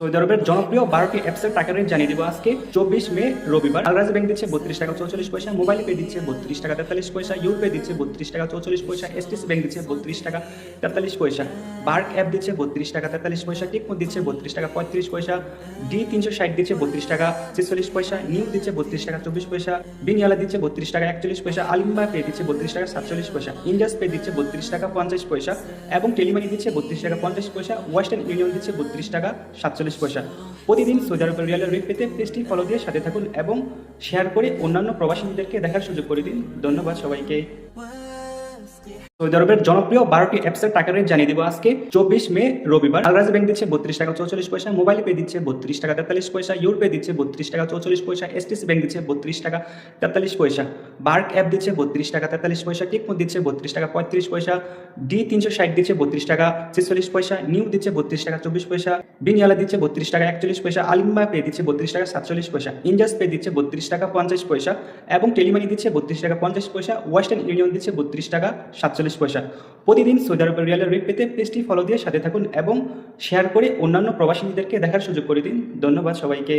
Saudi আরবের জনপ্রিয় 12টি অ্যাপসের টাকা রেট জানিয়ে দিব আজকে 24 মে রবিবার। আলরাজ ব্যাংক দিচ্ছে 32 টাকা 44 পয়সা, মোবাইল পে দিচ্ছে 32 টাকা 43 পয়সা, ইউপে দিচ্ছে 32 টাকা 44 পয়সা, এসটিসি ব্যাংক দিচ্ছে 32 টাকা 43 পয়সা, বার্ক অ্যাপ দিচ্ছে 32 টাকা 43 পয়সা, টিকমো দিচ্ছে 32 টাকা 35 পয়সা, D360 দিচ্ছে 32 টাকা 46 পয়সা, নিউ দিচ্ছে 32 টাকা 24 পয়সা, বিনিয়ালা দিচ্ছে 32 টাকা 41 পয়সা, আলিম্বা পে দিচ্ছে 32 টাকা 47 পয়সা, ইন্ডাস পে দিচ্ছে 32 টাকা 50 পয়সা এবং টেলিমানি দিচ্ছে 32 টাকা 50 পয়সা, ওয়েস্টার্ন ইউনিয়ন দিচ্ছে 32 টাকা 47 পয়সা। প্রতিদিন সৌদি আরবের রিয়ালের রেট পেতে পেজটি ফলো দিয়ে সাথে থাকুন এবং শেয়ার করে অন্যান্য প্রবাসীদেরকে দেখার সুযোগ করে দিন। ধন্যবাদ সবাইকে। সৌদি আরবের জনপ্রিয় 12টি অ্যাপসের টাকা রেট জানিয়ে দিব আজকে 24 মে রবিবার। আলরাজ ব্যাংক দিচ্ছে 32 টাকা 44 পয়সা, মোবাইল পে দিচ্ছে 32 টাকা 43 পয়সা, ইউরপে দিচ্ছে 32 টাকা 44 পয়সা, এসটিসি ব্যাংক দিচ্ছে 32 টাকা 43 পয়সা, বার্ক অ্যাপ দিচ্ছে 32 টাকা 43 পয়সা, টিকমো দিচ্ছে 32 টাকা 35 পয়সা, D360 দিচ্ছে 32 টাকা 46 পয়সা, নিউ দিচ্ছে 32 টাকা 24 পয়সা, বিনিয়ালা দিচ্ছে 32 টাকা 41 পয়সা, আলিম্বা পে দিচ্ছে 32 টাকা 47 পয়সা, ইন্ডাস পে দিচ্ছে 32 টাকা 50 পয়সা এবং টেলিমানি দিচ্ছে 32 টাকা 50 পয়সা, ওয়েস্টার্ন ইউনিয়ন দিচ্ছে 32 টাকা 47 পয়সা। প্রতিদিন সৌদি আরবের রিয়ালের রেট পেতে পেজটি ফলো দিয়ে সাথে থাকুন এবং শেয়ার করে অন্যান্য প্রবাসীদেরকে দেখার সুযোগ করে দিন। ধন্যবাদ সবাইকে।